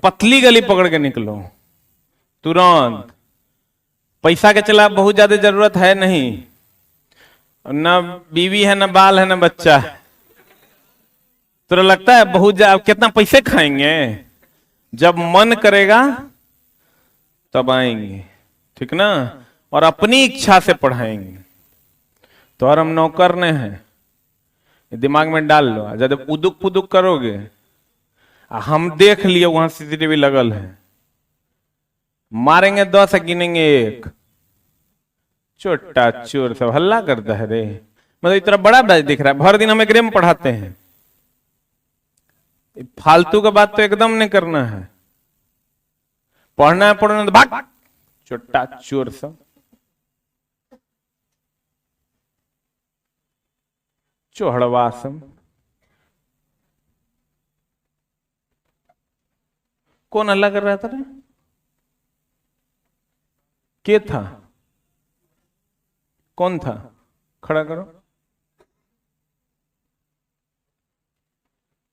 पतली गली पकड़ के निकलो तुरंत। पैसा के चला बहुत ज्यादा जरूरत है नहीं, न बीवी है, न बाल है, न बच्चा है। तो लगता है बहुत कितना पैसे खाएंगे, जब मन करेगा तब आएंगे, ठीक ना। और अपनी इच्छा से पढ़ाएंगे। तो और हम नौकर ने हैं, दिमाग में डाल लो। जब उदुक पुदुक करोगे, हम देख लिए वहां सीसीटीवी लगल है, मारेंगे 10 गिनेंगे 1। छोटा चोर सब हल्ला करता है रे। मतलब इतना बड़ा बैच दिख रहा है, भर दिन हमें ग्रेम पढ़ाते हैं। फालतू का बात तो एकदम नहीं करना है। पढ़ना है पढ़ना तो भाग, छोटा चोर सब। चोहड़वा सब। कौन हल्ला कर रहा था रे? के था? कौन था? खड़ा करो।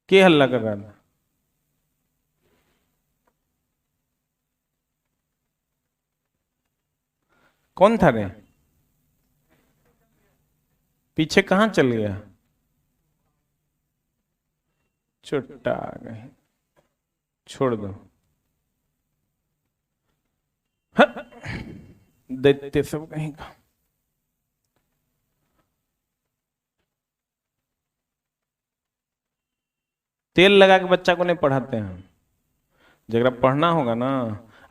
के हल्ला कर रहा था? कौन था रे? पीछे कहां चल गया? छोटा आ गए, छोड़ दो। दैत्य सब कहीं का। तेल लगा के बच्चा को नहीं पढ़ाते हैं। जरा पढ़ना होगा ना।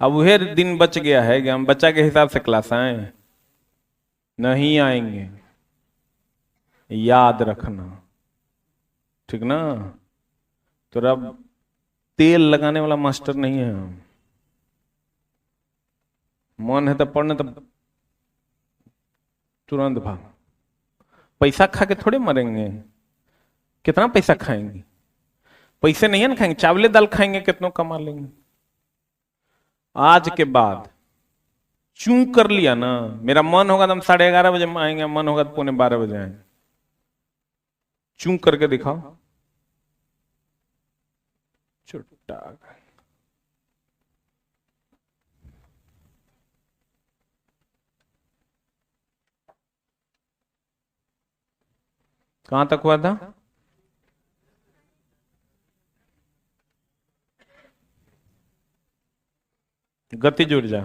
अब वह दिन बच गया है कि हम बच्चा के हिसाब से क्लास आए, नहीं आएंगे, याद रखना, ठीक ना। तो अब तेल लगाने वाला मास्टर नहीं है हम। मन है तो पढ़ने, तो तुरंत भाग। पैसा खा के थोड़े मरेंगे। कितना पैसा खाएंगे? पैसे नहीं है ना खाएंगे, चावले दाल खाएंगे, कितनों कमा लेंगे। आज के बाद चूं कर लिया ना, मेरा मन होगा तो हम 11:30 बजे आएंगे, मन होगा तो 11:45 बजे आएंगे। चूं करके दिखाओ। छोटा कहां तक हुआ था? गतिज ऊर्जा।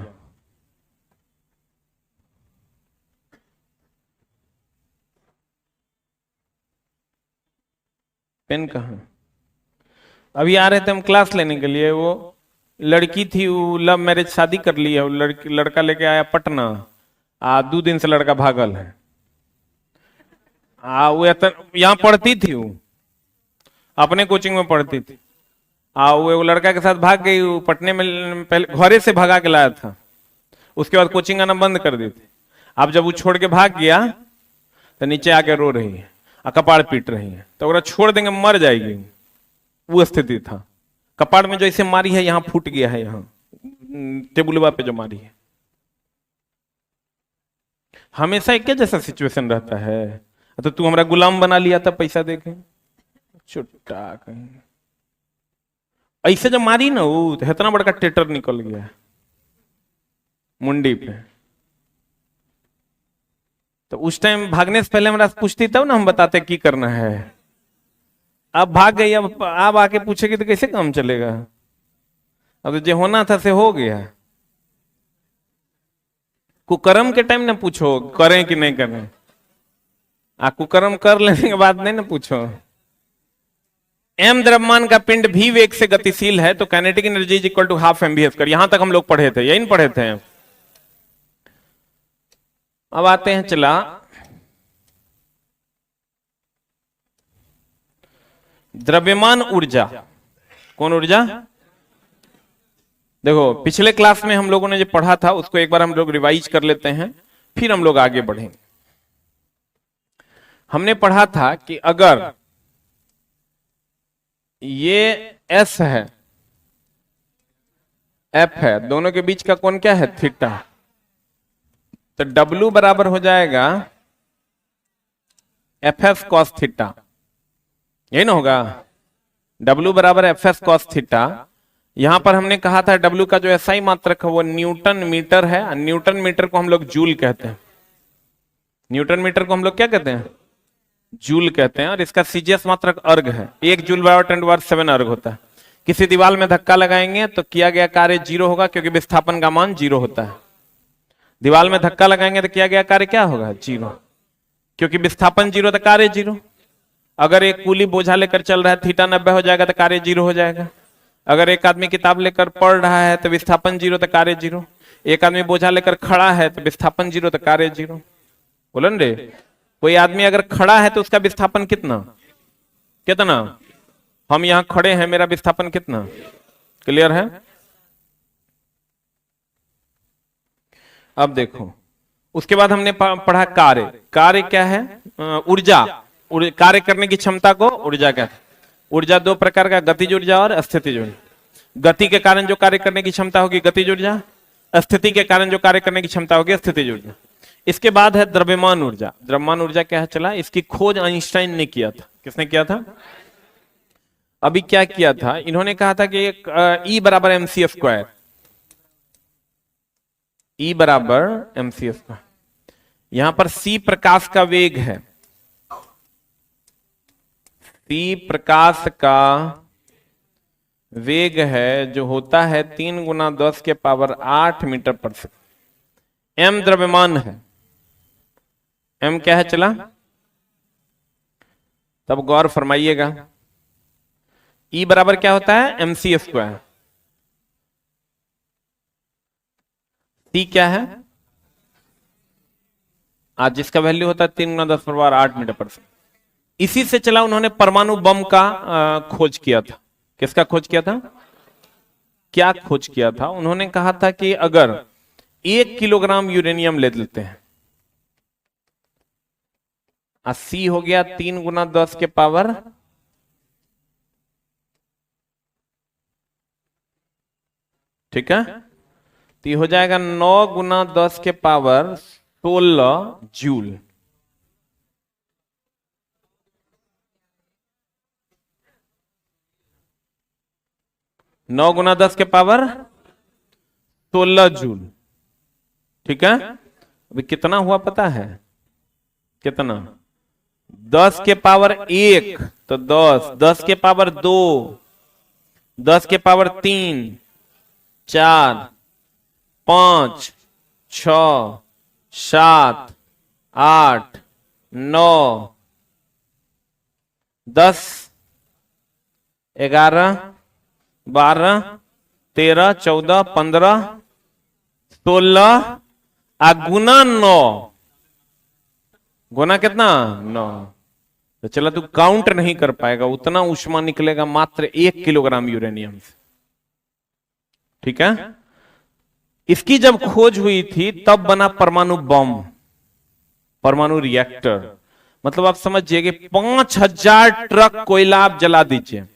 पेन कहाँ? अभी आ रहे थे हम क्लास लेने के लिए। वो लड़की थी, वो लव मैरिज शादी कर ली है। वो लड़का लेके आया पटना। 2 दिन से लड़का भागल है। वो यहाँ पढ़ती थी, वो अपने कोचिंग में पढ़ती थी। वो लड़का के साथ भाग गई। वो पटने में पहले घरे से भगा के लाया था, उसके बाद कोचिंग आना बंद कर दी थी। अब जब वो छोड़ के भाग गया तो नीचे आके रो रही है, कपाड़ पीट रही है। तो अगर छोड़ देंगे मर जाएगी, वो स्थिति था। कपाड़ में जो इसे मारी है, यहाँ फूट गया है, यहाँ टेबुलवा पे जो मारी है। हमेशा एक जैसा सिचुएशन रहता है। तो तू हमारा गुलाम बना लिया था पैसा देके। छुट्टा कहीं ऐसे जब मारी ना, वो तो इतना बड़का टेटर निकल गया मुंडी पे। तो उस टाइम भागने से पहले हमरा पूछती तब ना हम बताते की करना है। अब भाग गई, अब आके पूछेगी तो कैसे काम चलेगा। अब तो जो होना था से हो गया। कुकर्म के टाइम ना पूछो करें कि नहीं करें। कुकर्म कर लेने के बाद नहीं ना पूछो। एम द्रव्यमान का पिंड भी वेग से गतिशील है तो kinetic energy is equal to half mv²। यहां तक हम लोग पढ़े थे, यही पढ़े थे। अब आते हैं चला द्रव्यमान ऊर्जा। कौन ऊर्जा? देखो पिछले क्लास में हम लोगों ने जो पढ़ा था उसको एक बार हम लोग रिवाइज कर लेते हैं, फिर हम लोग आगे बढ़ेंगे। हमने पढ़ा था कि अगर ये S है, F है, दोनों के बीच का कोण क्या है? थीटा। तो W बराबर हो जाएगा FS cos थीटा। यही ना होगा? W बराबर FS cos थीटा, यहां पर हमने कहा था W का जो SI मात्रक है वो न्यूटन मीटर है। न्यूटन मीटर को हम लोग जूल कहते हैं। न्यूटन मीटर को हम लोग क्या कहते हैं? जूल कहते हैं। और इसका CGS मात्रक अर्ग है। 1 जूल बराबर 10⁻7 अर्ग होता है। किसी दीवार में धक्का लगाएंगे तो किया गया कार्य 0 होगा, क्योंकि विस्थापन का मान 0 होता है। दीवार में धक्का लगाएंगे तो किया गया कार्य क्या होगा? 0, क्योंकि विस्थापन 0 तो कार्य 0। अगर एक कूली बोझा लेकर चल रहा है, थीटा 90 हो जाएगा तो कार्य 0 हो जाएगा। अगर एक आदमी किताब लेकर पढ़ रहा है तो विस्थापन 0 तो कार्य 0। एक आदमी बोझा लेकर खड़ा है तो विस्थापन 0 तो कार्य 0। बोलो रे, कोई आदमी अगर खड़ा है तो उसका विस्थापन कितना कितना? हम यहां खड़े हैं, मेरा विस्थापन कितना? क्लियर है? अब देखो, उसके बाद हमने पढ़ा कार्य। कार्य क्या है? ऊर्जा। कार्य करने की क्षमता को ऊर्जा कहते हैं। ऊर्जा दो प्रकार का, गतिज ऊर्जा और स्थितिज ऊर्जा। गति के कारण जो कार्य करने की क्षमता होगी गतिज ऊर्जा, स्थिति के कारण जो कार्य करने की क्षमता होगी स्थितिज ऊर्जा। इसके बाद है द्रव्यमान ऊर्जा। द्रव्यमान ऊर्जा क्या है? चला, इसकी खोज आइंस्टाइन ने किया था। किसने किया था? अभी क्या किया था, इन्होंने कहा था कि E बराबर mc²। E बराबर mc²। यहां पर C प्रकाश का वेग है। C प्रकाश का वेग है जो होता है 3 × 10⁸ मीटर पर सेकंड। M द्रव्यमान है। M क्या है? चला, तब गौर फरमाइएगा। E बराबर क्या होता है? mc²। C क्या है? आज जिसका वैल्यू होता है 3 × 10⁸ मीटर पर सेकंड। इसी से चला उन्होंने परमाणु बम का खोज किया था। किसका खोज किया था? क्या खोज किया था? उन्होंने कहा था कि अगर 1 किलोग्राम यूरेनियम ले लेते हैं, C हो गया 3 × 10⁻, ठीक है, तो ये हो जाएगा 9 × 10⁻16 जूल। नौ गुना 10⁻16 जूल। ठीक है, अभी कितना हुआ पता है? कितना? 10⁻1 तो 10, 10⁻2, 10⁻3, 4, 5, 6, 7, 8, 9, 10, 11, 12, 13, 14, 15, 16 गुना 9। गुना कितना? 9। तो चला, तू काउंट नहीं कर पाएगा, उतना ऊष्मा निकलेगा मात्र 1 किलोग्राम यूरेनियम से। ठीक है, इसकी जब खोज हुई थी तब बना परमाणु बम, परमाणु रिएक्टर। मतलब आप समझिए कि 5000 ट्रक कोयला आप जला दीजिए।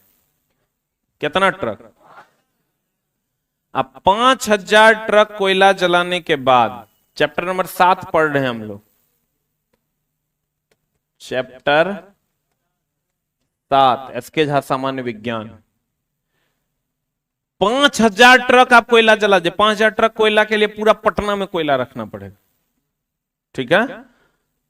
कितना ट्रक? अब 5000 ट्रक कोयला जलाने के बाद, चैप्टर नंबर 7 पढ़ रहे हैं हम लोग, चैप्टर 7 एसके झा सामान्य विज्ञान। 5000 ट्रक आप कोयला जला दे। 5000 ट्रक कोयला के लिए पूरा पटना में कोयला रखना पड़ेगा। ठीक है,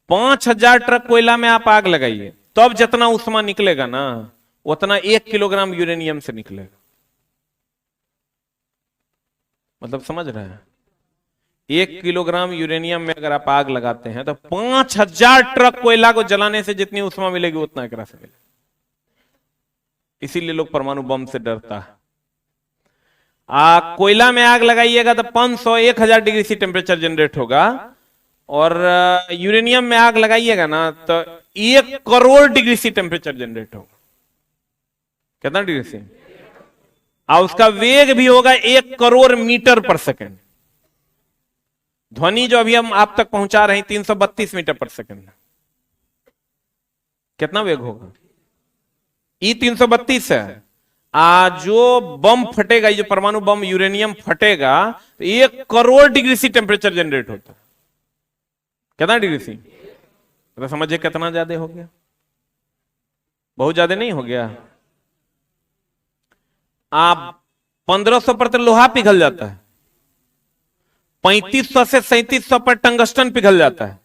5000 ट्रक कोयला में आप आग लगाइए, तब जितना उष्मा निकलेगा ना उतना 1 किलोग्राम यूरेनियम से निकलेगा। मतलब समझ रहे हैं? 1 किलोग्राम यूरेनियम में अगर आप आग लगाते हैं तो 5000 ट्रक कोयला को जलाने से जितनी उष्मा मिलेगी उतना एकरा से मिलेगा। इसीलिए लोग परमाणु बम से डरता है। कोयला में आग लगाइएगा तो 500 1000 डिग्री सी टेम्परेचर जनरेट होगा, और यूरेनियम में आग लगाइएगा ना तो 1 crore degree C temperature generate होगा। कितना डिग्री सी? और उसका वेग भी होगा 1 करोड़ मीटर पर सेकंड। ध्वनि जो अभी हम आप तक पहुंचा रहे हैं 332 मीटर पर सेकंड। कितना वेग होगा? E 332 है। जो बम फटेगा, ये जो परमाणु बम यूरेनियम फटेगा तो 1 crore degree C temperature generate होता है। कितना डिग्री सी? तो समझिए कितना ज्यादा हो गया। बहुत ज्यादा नहीं हो गया? आप 1500 पर तो लोहा पिघल जाता है, 3500 से 3700 पर टंगस्टन पिघल जाता है।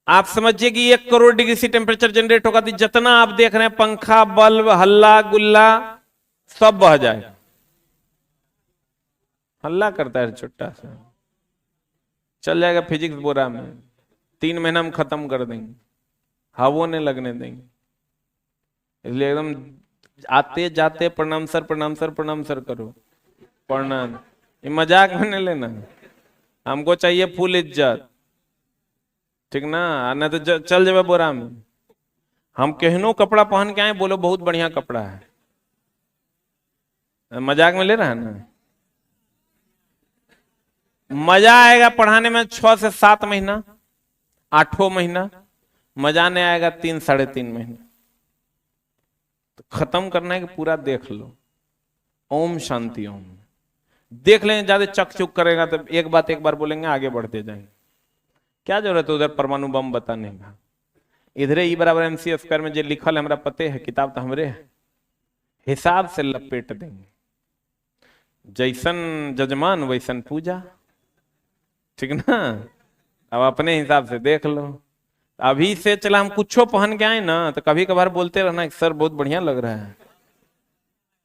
आप समझिए कि 1 करोड़ डिग्री से टेम्परेचर जनरेट होगा तो जितना आप देख रहे हैं पंखा, बल्ब, हल्ला गुल्ला सब बह जाएगा। हल्ला करता है छोटा सा, चल जाएगा फिजिक्स बोरा में, 3 महीना में खत्म कर देंगे, हवा नहीं लगने देंगे। इसलिए एकदम आते जाते प्रणाम सर, प्रणाम सर, प्रणाम सर करो, प्रणाम। ये मजाक में नहीं लेना, हमको चाहिए फुल इज्जत, ठीक ना? ना तो चल जाए बोरा में। हम केहनो कपड़ा पहन के आए, बोलो बहुत बढ़िया कपड़ा है, मजाक में ले रहा है ना? मजा आएगा पढ़ाने में 6 से 7 महीना, 8 महीना, मजा नहीं आएगा 3 साढ़े 3 महीना। तो खत्म करना है कि पूरा देख लो। ओम शांति ओम। देख लें, ज्यादा चकचुक करेगा तो एक बात एक बार बोलेंगे, आगे बढ़ते जाएंगे। क्या जरूरत है उधर परमाणु बम बताने का? इधर ई बराबर MC स्क्वायर में जो लिखल है हमरा पते है, किताब तो हमरे है, हिसाब से लपेट देंगे। जैसन जजमान वैसन पूजा, ठीक ना? अब अपने हिसाब से देख लो। अभी से चला हम कुछो पहन के आए ना तो कभी कभार बोलते रहना सर बहुत बढ़िया लग रहा है,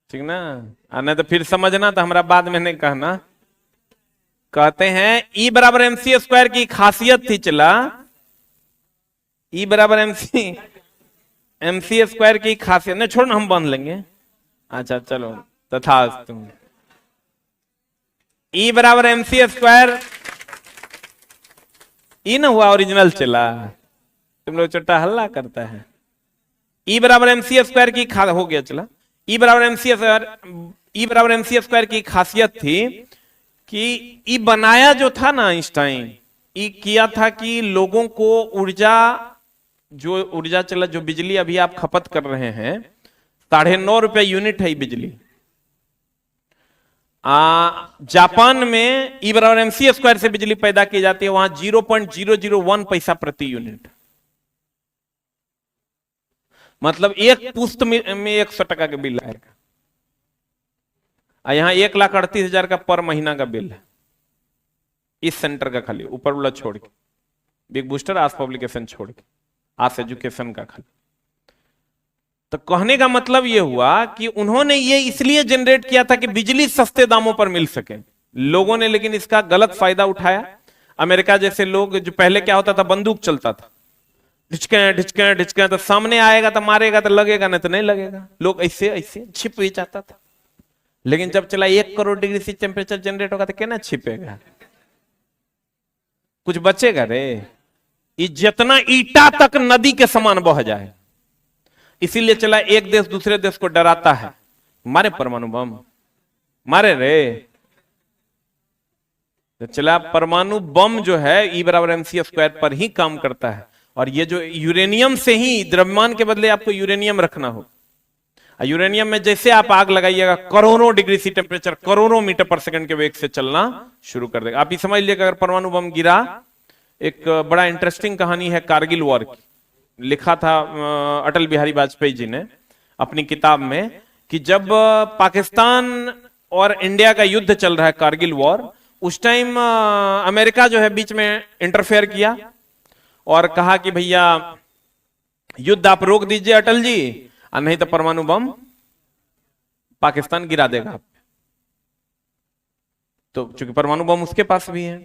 ठीक ना? नहीं तो फिर समझना तो हमरा बाद में नहीं कहना। कहते हैं E बराबर MC स्क्वायर की खासियत थी, चला E बराबर MC स्क्वायर की खासियत नहीं, छोड़ना हम बांध लेंगे। अच्छा चलो, तथास्तु। E बराबर MC स्क्वायर, ई ना हुआ ओरिजिनल, चला तुम लोग छोटा हल्ला करता है। E बराबर MC स्क्वायर की हो गया, चला। E बराबर MC स्क्वायर की खासियत थी कि ये बनाया जो था ना आइंस्टाइन, ये किया था कि लोगों को ऊर्जा चला, जो बिजली अभी आप खपत कर रहे हैं, 9.5 रुपए यूनिट है बिजली। जापान में E बराबर MC स्क्वायर से बिजली पैदा की जाती है, वहां 0.001 पैसा प्रति यूनिट, मतलब एक पुस्त में 100 टका का बिल आएगा। यहाँ 1,38,000 का पर महीना का बिल है इस सेंटर का, खाली ऊपर वाला छोड़ के, बिग बूस्टर, आस पब्लिकेशन छोड़ के, आस एजुकेशन का खाली। तो कहने का मतलब यह हुआ कि उन्होंने ये इसलिए जनरेट किया था कि बिजली सस्ते दामों पर मिल सके। लोगों ने लेकिन इसका गलत फायदा उठाया। अमेरिका जैसे लोग, जो पहले क्या होता था, बंदूक चलता था, ढिचके ढिचके ढिचके, तो सामने आएगा तो मारेगा तो लगेगा, नहीं तो नहीं लगेगा। लोग ऐसे ऐसे छिप भी जाता था। लेकिन जब चला 1 करोड़ डिग्री से टेम्परेचर जनरेट होगा तो क्या ना छिपेगा, कुछ बचेगा रे? जितना ईटा तक नदी के समान बह जाए। इसीलिए चला एक देश दूसरे देश को डराता है, मारे परमाणु बम, मारे रे। तो चला परमाणु बम जो है E बराबर MC स्क्वायर पर ही काम करता है। और ये जो यूरेनियम से ही, द्रव्यमान के बदले आपको यूरेनियम रखना हो, यूरेनियम में जैसे आप आग लगाइएगा, करोड़ों डिग्री सी टेम्परेचर, करोड़ों मीटर पर सेकंड के वेग से चलना शुरू कर देगा। आप ये समझ लीजिएगा अगर परमाणु बम गिरा, एक बड़ा इंटरेस्टिंग कहानी है कारगिल वॉर की, लिखा था अटल बिहारी वाजपेयी जी ने अपनी किताब में, कि जब पाकिस्तान और इंडिया का युद्ध चल रहा है, कारगिल वॉर, उस टाइम अमेरिका जो है बीच में इंटरफेयर किया और कहा कि भैया युद्ध आप रोक दीजिए अटल जी, और नहीं तो परमाणु बम पाकिस्तान गिरा देगा आप। तो चूंकि परमाणु बम उसके पास भी है,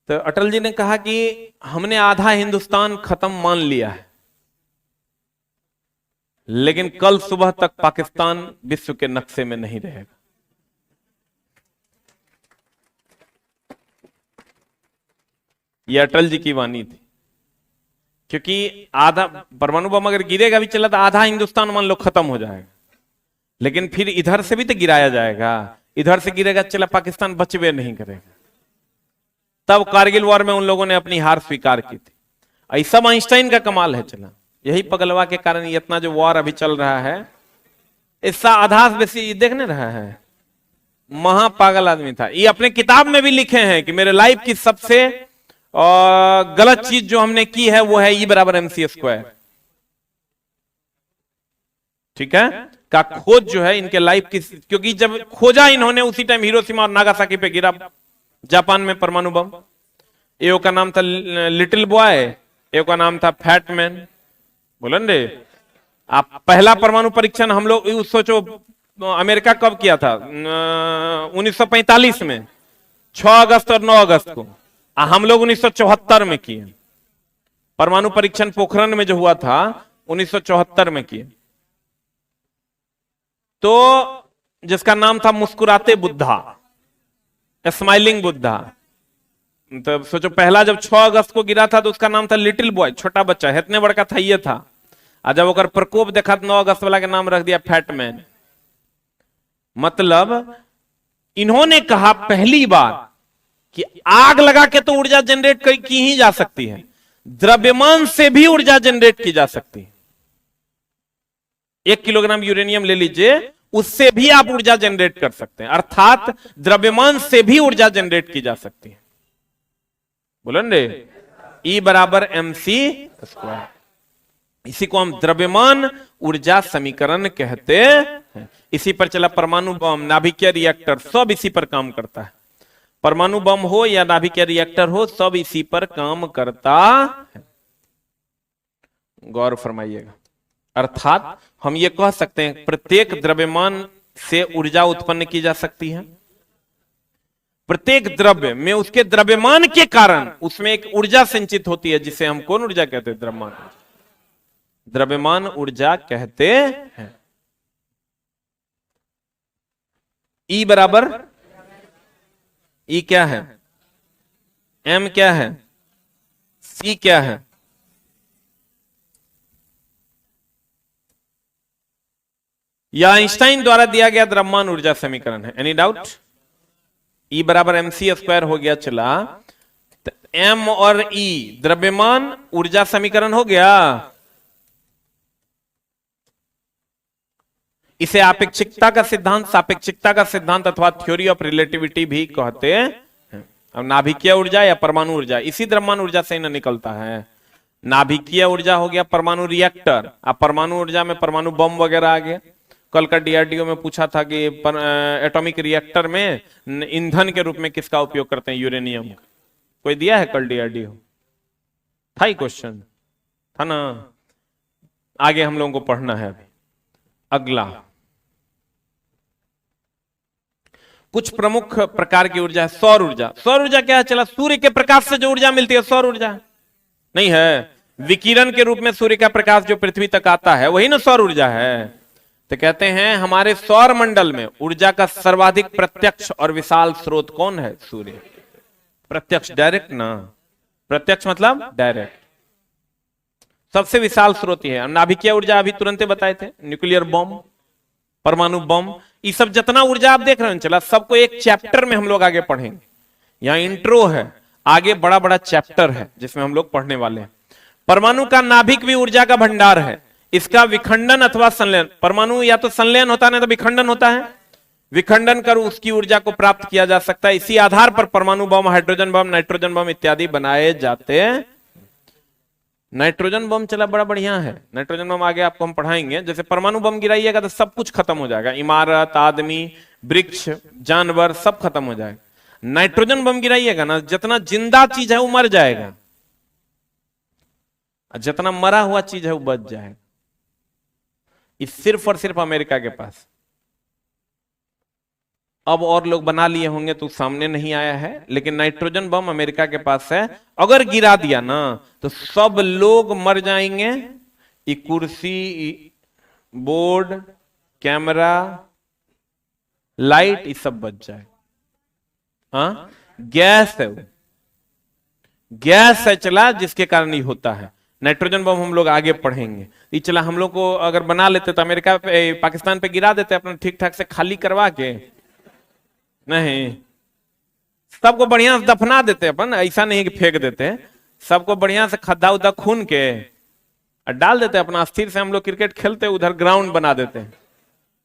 तो अटल जी ने कहा कि हमने आधा हिंदुस्तान खत्म मान लिया है, लेकिन कल सुबह तक पाकिस्तान विश्व के नक्शे में नहीं रहेगा। यह अटल जी की वाणी थी। क्योंकि आधा परमाणु बम अगर गिरेगा भी चला तो आधा हिंदुस्तान मान लो खत्म हो जाएगा, लेकिन फिर इधर से भी तो गिराया जाएगा, इधर से गिरेगा चला पाकिस्तान बचवे नहीं करेगा। तब कारगिल वॉर में उन लोगों ने अपनी हार स्वीकार की थी। ऐसा आइंस्टाइन का कमाल है, चला यही पगलवा के कारण इतना जो वॉर अभी चल रहा है, इसका आधार बेसी देखने रहा है, महापागल आदमी था। ये अपने किताब में भी लिखे हैं कि मेरे लाइफ की सबसे गलत चीज जो हमने की है वो है E बराबर MC स्क्वायर। ठीक है, का खोज जो है इनके लाइफ की, क्योंकि जब खोजा इन्होंने उसी टाइम हिरोशिमा और नागासाकी पे गिरा जापान में परमाणु बम। एक का नाम था लिटिल बॉय, एक का नाम था फैट मैन। बोलन रे, आप पहला परमाणु परीक्षण हम लोग सोचो अमेरिका कब किया था? 1945 में 6 अगस्त और 9 अगस्त को। हम लोग 1974 में किए परमाणु परीक्षण। पोखरण में जो हुआ था 1974 में किए। तो जिसका नाम था मुस्कुराते बुद्धा, स्माइलिंग बुद्धा। तो सोचो पहला जब 6 अगस्त को गिरा था तो उसका नाम था लिटिल बॉय, छोटा बच्चा, इतने बड़का था ये था। और जब अगर प्रकोप देखा तो 9 अगस्त वाला के नाम रख दिया फैट मैन। मतलब इन्होंने कहा पहली बार कि आग लगा के तो ऊर्जा जनरेट की ही जा सकती है, द्रव्यमान से भी ऊर्जा जनरेट की जा सकती है। 1 किलोग्राम यूरेनियम ले लीजिए, उससे भी आप ऊर्जा जनरेट कर सकते हैं, अर्थात द्रव्यमान से भी ऊर्जा जनरेट की जा सकती है। बोलन रे, E बराबर mc स्क्वायर। इसी को हम द्रव्यमान ऊर्जा समीकरण कहते हैं। इसी पर चला परमाणु बम, नाभिकीय रिएक्टर, सब इसी पर काम करता है। परमाणु बम हो या नाभिकीय रिएक्टर हो, सब इसी पर काम करता है। गौर फरमाइएगा। अर्थात हम ये कह सकते हैं प्रत्येक द्रव्यमान से ऊर्जा उत्पन्न की जा सकती है। प्रत्येक द्रव्य में उसके द्रव्यमान के कारण उसमें एक ऊर्जा संचित होती है, जिसे हम कौन ऊर्जा कहते हैं? द्रव्यमान। द्रव्यमान ऊर्जा कहते हैं। E बराबर, E क्या है, M क्या है, C क्या है? यह आइंस्टाइन द्वारा दिया गया द्रव्यमान ऊर्जा समीकरण है। Any doubt? E बराबर mc स्क्वायर हो गया। चला तो M और E द्रव्यमान ऊर्जा समीकरण हो गया। इसे आपेक्षिकता का सिद्धांत, सापेक्षिकता का सिद्धांत अथवा थ्योरी ऑफ रिलेटिविटी भी कहते हैं। अब नाभिकीय ऊर्जा या परमाणु ऊर्जा इसी द्रव्यमान ऊर्जा से न निकलता है। नाभिकीय ऊर्जा हो गया परमाणु रिएक्टर, अब परमाणु ऊर्जा में परमाणु बम वगैरह आ गया। कल का डीआरडीओ में पूछा था कि एटॉमिक रिएक्टर में ईंधन के रूप में किसका उपयोग करते हैं? यूरेनियम। कोई दिया है कल डीआरडीओ? था ही क्वेश्चन, था ना। आगे हम लोगों को पढ़ना है। अभी अगला कुछ प्रमुख प्रकार की ऊर्जा है। सौर ऊर्जा। सौर ऊर्जा क्या है? चला, सूर्य के प्रकाश से जो ऊर्जा मिलती है सौर ऊर्जा नहीं है। विकिरण के रूप में सूर्य का प्रकाश जो पृथ्वी तक आता है वही ना सौर ऊर्जा है। तो कहते हैं हमारे सौर मंडल में ऊर्जा का सर्वाधिक प्रत्यक्ष और विशाल स्रोत कौन है? सूर्य। प्रत्यक्ष, डायरेक्ट ना, प्रत्यक्ष मतलब डायरेक्ट। सबसे विशाल स्रोत है। नाभिकीय ऊर्जा अभी तुरंत बताए थे, न्यूक्लियर बम, परमाणु बम, ये सब जितना ऊर्जा आप देख रहे हैं चला, सबको एक चैप्टर में हम लोग आगे पढ़ेंगे। यहाँ इंट्रो है, आगे बड़ा बड़ा चैप्टर है जिसमें हम लोग पढ़ने वाले हैं। परमाणु का नाभिक भी ऊर्जा का भंडार है। इसका विखंडन अथवा संलयन, परमाणु या तो संलयन होता है ना तो विखंडन होता है, विखंडन कर उसकी ऊर्जा को प्राप्त किया जा सकता है। इसी आधार पर परमाणु बम, हाइड्रोजन बम, नाइट्रोजन बम इत्यादि बनाए जाते हैं। नाइट्रोजन बम चला बड़ा बढ़िया है। नाइट्रोजन बम आगे आपको हम पढ़ाएंगे। जैसे परमाणु बम गिराइएगा तो सब कुछ खत्म हो जाएगा, इमारत, आदमी, वृक्ष, जानवर सब खत्म हो जाएगा। नाइट्रोजन बम गिराइएगा ना, जितना जिंदा चीज है वो मर जाएगा, जितना मरा हुआ चीज है वो बच जाएगा। ये सिर्फ और सिर्फ अमेरिका के पास। अब और लोग बना लिए होंगे तो सामने नहीं आया है, लेकिन नाइट्रोजन बम अमेरिका के पास है। अगर गिरा दिया ना तो सब लोग मर जाएंगे। ये कुर्सी, बोर्ड, कैमरा, लाइट, ये सब बच जाए। हाँ, गैस है वो, गैस है चला जिसके कारण ये होता है। नाइट्रोजन बम हम लोग आगे पढ़ेंगे। ये चला हम लोग को अगर बना लेते तो अमेरिका पे, पाकिस्तान पे गिरा देते अपना ठीक ठाक से खाली करवा के। नहीं, सबको बढ़िया से दफना देते अपन, ऐसा नहीं कि फेंक देते। सबको बढ़िया से खद्दा उद्दा खून के और डाल देते अपना। स्थिर से हम लोग क्रिकेट खेलते, उधर ग्राउंड बना देते,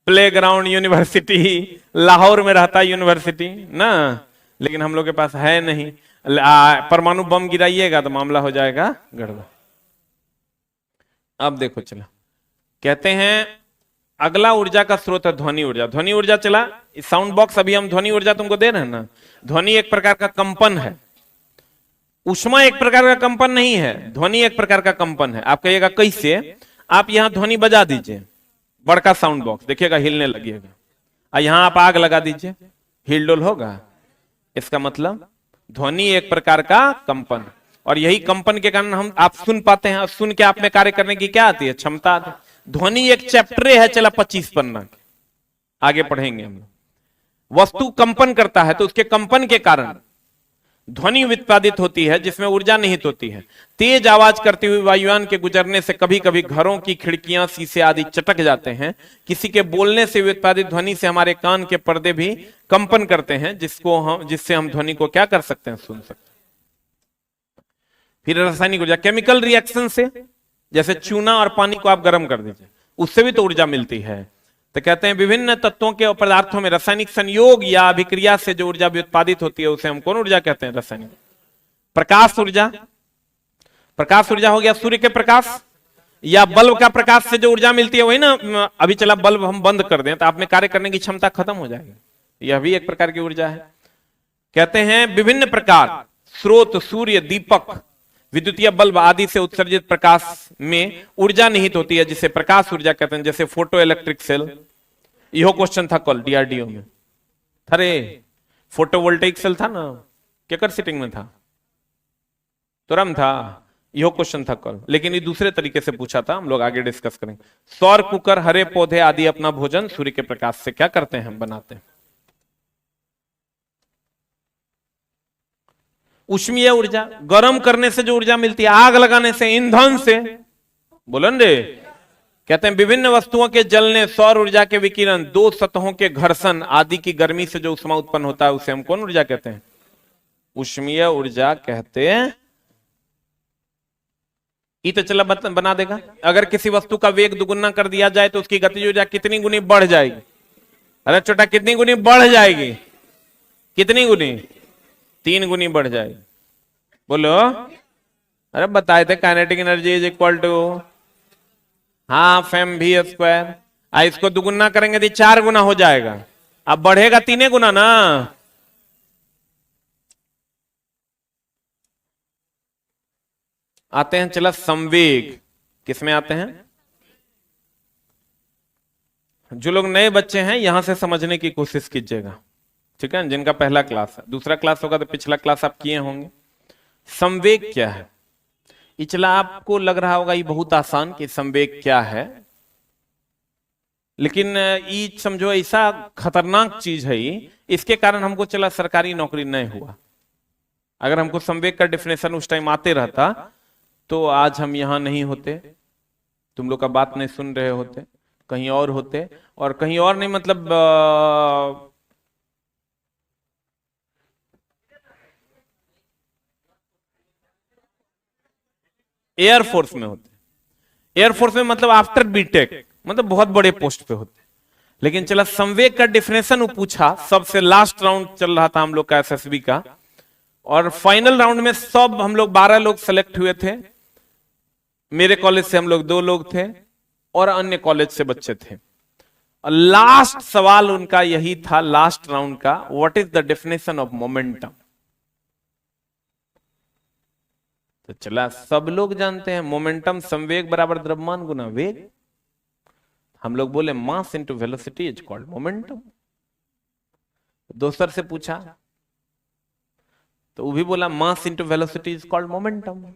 प्ले ग्राउंड। यूनिवर्सिटी लाहौर में रहता यूनिवर्सिटी ना, लेकिन हम लोग के पास है नहीं। परमाणु बम गिराइएगा तो मामला हो जाएगा गड़बड़। अब देखो चला, कहते हैं अगला ऊर्जा का स्रोत है ध्वनि ऊर्जा। ध्वनि ऊर्जा चला, साउंड बॉक्स, अभी हम ध्वनि ऊर्जा तुमको दे रहे हैं ना। ध्वनि एक प्रकार का कंपन है, ऊष्मा एक प्रकार का कंपन नहीं है, ध्वनि एक प्रकार का कंपन है। आप कहिएगा कैसे? आप यहां ध्वनि बजा दीजिए, बड़का साउंड बॉक्स, देखिएगा हिलने लगेगा। और यहां आप आग लगा दीजिए, हिलडोल होगा। इसका मतलब ध्वनि एक प्रकार का कंपन, और यही कंपन के कारण आप सुन पाते हैं, और सुन के आप में कार्य करने की क्या आती है? क्षमता आती है। ध्वनि एक चैप्टर है, चला 25 पन्ना, आगे पढ़ेंगे हम। वस्तु कंपन करता है तो उसके कंपन के कारण ध्वनि उत्पादित होती है, जिसमें ऊर्जा निहित होती है। तेज आवाज करती हुई वायुयान के गुजरने से कभी कभी घरों की खिड़कियां, शीशे आदि चटक जाते हैं। किसी के बोलने से उत्पादित ध्वनि से हमारे कान के पर्दे भी कंपन करते हैं, जिससे हम ध्वनि को क्या कर सकते हैं? सुन सकते हैं। फिर रासायनिक ऊर्जा, केमिकल रिएक्शन से, जैसे चूना और पानी को आप गर्म कर दीजिए, उससे भी तो ऊर्जा मिलती है। तो कहते हैं विभिन्न तत्वों के और पदार्थों में रासायनिक संयोग या अभिक्रिया से जो ऊर्जा उत्पादित होती है उसे हम कौन ऊर्जा कहते हैं? रासायनिक। प्रकाश ऊर्जा, प्रकाश ऊर्जा हो गया सूर्य के प्रकाश या बल्ब का प्रकाश से जो ऊर्जा मिलती है, वही ना। अभी चला बल्ब हम बंद कर दें तो आप में कार्य करने की क्षमता खत्म हो जाएगी, यह भी एक प्रकार की ऊर्जा है। कहते हैं विभिन्न प्रकार स्रोत, सूर्य, दीपक, विद्युतीय बल्ब आदि से उत्सर्जित प्रकाश में ऊर्जा निहित होती है, जिसे प्रकाश ऊर्जा कहते हैं। जैसे फोटो इलेक्ट्रिक सेल, यह क्वेश्चन था कल डीआरडीओ में। अरे फोटोवोल्टेइक सेल था ना, केकर सिटिंग में था? तुरंत था, यह क्वेश्चन था कल, लेकिन ये दूसरे तरीके से पूछा था, हम लोग आगे डिस्कस करेंगे। सौर कुकर, हरे पौधे आदि अपना भोजन सूर्य के प्रकाश से क्या करते हैं? बनाते हैं। ऊष्मीय ऊर्जा, गर्म करने से जो ऊर्जा मिलती है, आग लगाने से, ईंधन से, बोलन रे। कहते हैं विभिन्न वस्तुओं के जलने, सौर ऊर्जा के विकिरण, दो सतहों के घर्षण आदि की गर्मी से जो ऊष्मा उत्पन्न होता है उसे हम कौन ऊर्जा कहते हैं? ऊष्मीय ऊर्जा कहते हैं। ये तो चला बना देगा। अगर किसी वस्तु का वेग दुगुना कर दिया जाए तो उसकी गतिज ऊर्जा कितनी गुनी बढ़ जाएगी? अरे छोटा, कितनी गुनी बढ़ जाएगी? कितनी गुनी? 3 गुनी बढ़ जाएगी। बोलो। अरे बताए थे kinetic energy is equal to half mv square. इसको दुगुना करेंगे तो 4 गुना हो जाएगा, अब बढ़ेगा 3 गुना ना। आते हैं चला संवेग, किसमें आते हैं? जो लोग नए बच्चे हैं यहां से समझने की कोशिश कीजिएगा, ठीक है? जिनका पहला क्लास है, दूसरा क्लास होगा तो पिछला क्लास आप किए होंगे। संवेग क्या है? इचला आपको लग रहा होगा ये बहुत आसान कि संवेग क्या है, लेकिन ये समझो ऐसा खतरनाक चीज है ये, इसके कारण हमको चला सरकारी नौकरी नहीं हुआ। अगर हमको संवेग का डेफिनेशन उस टाइम आते रहता तो आज हम यहां नहीं होते, तुम लोग का बात नहीं सुन रहे होते, कहीं और होते। और कहीं और नहीं मतलब एयरफोर्स में होते। एयरफोर्स में मतलब आफ्टर बीटेक, मतलब बहुत बड़े पोस्ट पे होते। लेकिन चला संवेग का डिफिनेशन पूछा, सबसे लास्ट राउंड चल रहा था हम लोग का एसएसबी का, और फाइनल राउंड में सब हम लोग 12 लोग सेलेक्ट हुए थे। मेरे कॉलेज से हम लोग 2 लोग थे और अन्य कॉलेज से बच्चे थे। और लास्ट सवाल उनका यही था, लास्ट राउंड का, what is the definition of momentum. तो चला सब लोग जानते हैं मोमेंटम संवेग बराबर द्रव्यमान गुना वेग। हम लोग बोले mass into velocity is called momentum. दोसर से पूछा तो वो भी बोला mass into velocity is called momentum.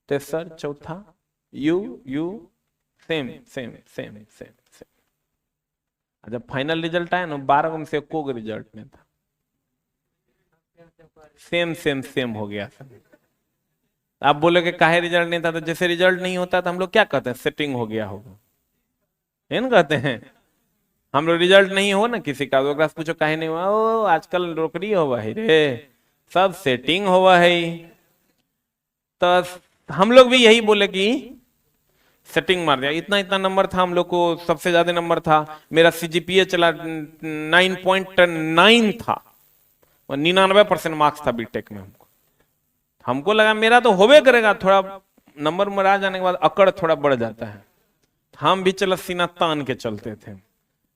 तेसर, चौथा, you you same same same same same. जब फाइनल रिजल्ट आया ना 12 में से को रिजल्ट में था सेम सेम सेम हो गया। आप बोलोगे काहे रिजल्ट नहीं था? तो जैसे रिजल्ट नहीं होता तो हम लोग क्या कहते हैं? सेटिंग हो गया होगा, है ना कहते हैं हम लोग। रिजल्ट नहीं हो ना किसी का तो पूछो काहे नहीं हुआ? ओ आजकल नौकरी हुआ है रे, सब सेटिंग हुआ है। तो हम लोग भी यही बोले कि सेटिंग मार दिया। इतना इतना नंबर था हम लोग को, सबसे ज्यादा नंबर था मेरा सीजीपीए चला 9.9 था, 99% मार्क्स था बीटेक में। हमको लगा मेरा तो होवे करेगा, थोड़ा नंबर में आ जाने के बाद अकड़ थोड़ा बढ़ जाता है। हम भी चल सीना तान के चलते थे,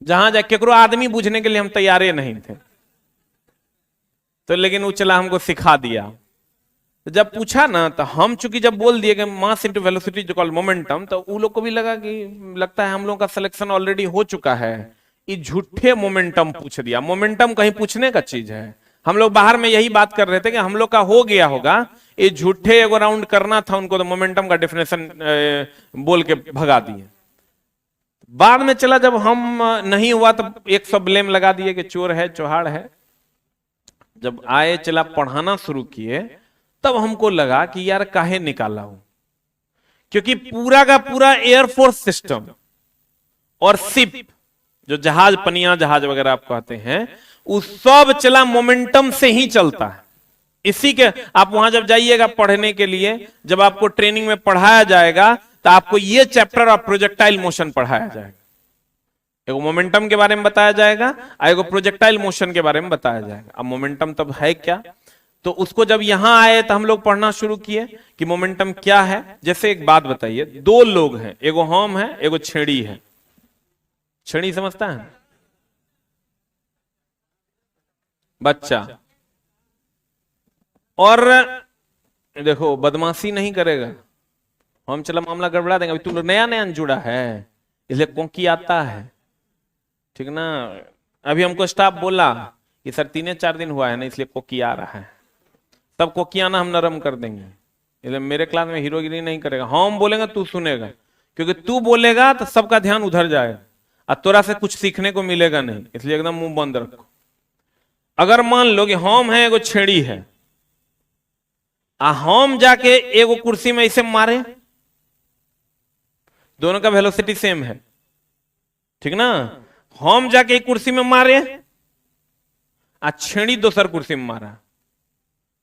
जहां जाके केकरो आदमी बुझने के लिए हम तैयारे नहीं थे। तो लेकिन वो चला हमको सिखा दिया। तो जब पूछा ना तो हम चूंकि जब बोल दिए कि मास इनटू वेलोसिटी जो कॉल मोमेंटम, तो वो लोग को भी लगा कि लगता है हम लोग का सिलेक्शन ऑलरेडी हो चुका है, ये झूठे मोमेंटम पूछ दिया। मोमेंटम कहीं पूछने का चीज है? हम लोग बाहर में यही बात कर रहे थे कि हम लोग का हो गया होगा, ये झूठे एगो राउंड करना था उनको, तो मोमेंटम का डेफिनेशन बोल के भगा दिए। बाद में चला जब हम नहीं हुआ तो 100 ब्लेम लगा दिए कि चोर है, चौहाड़ है। जब आए चला पढ़ाना शुरू किए, तब हमको लगा कि यार काहे निकाला हूं, क्योंकि पूरा का पूरा एयरफोर्स सिस्टम और शिप जो जहाज, पनिया जहाज वगैरह आप कहते हैं, उस सब चला मोमेंटम से ही चलता है। इसी के आप वहां जब जाइएगा पढ़ने के लिए, जब आपको ट्रेनिंग में पढ़ाया जाएगा तो आपको ये चैप्टर ऑफ प्रोजेक्टाइल मोशन पढ़ाया जाएगा। एगो मोमेंटम के बारे में बताया जाएगा और एगो प्रोजेक्टाइल मोशन के बारे में बताया जाएगा। अब मोमेंटम तब है क्या, तो उसको जब यहां आए तो हम लोग पढ़ना शुरू किए कि मोमेंटम क्या है। जैसे एक बात बताइए, दो लोग हैं, एगो हम है, एगो छेड़ी है। छेड़ी समझता है? बच्चा। और देखो बदमाशी नहीं करेगा, हम चला मामला गड़बड़ा देंगे। अभी तू नया नया जुड़ा है इसलिए कोंकी आता है, ठीक ना। अभी हमको स्टाफ बोला कि सर 3-4 दिन हुआ है ना, इसलिए कोकी आ रहा है। तब कोकी आना हम नरम कर देंगे, इसलिए मेरे क्लास में हीरोगिरी नहीं करेगा। हम बोलेंगे तू सुनेगा, क्योंकि तू बोलेगा तो सबका ध्यान उधर जाएगा और तोरा से कुछ सीखने को मिलेगा नहीं, इसलिए एकदम मुंह बंद रखो। अगर मान लो कि हम है, एगो छेड़ी है, हम जाके एगो कुर्सी में इसे मारे, दोनों का वेलोसिटी सेम है, ठीक ना। हम जाके एक कुर्सी में मारे, छेड़ी दोसर कुर्सी में मारा,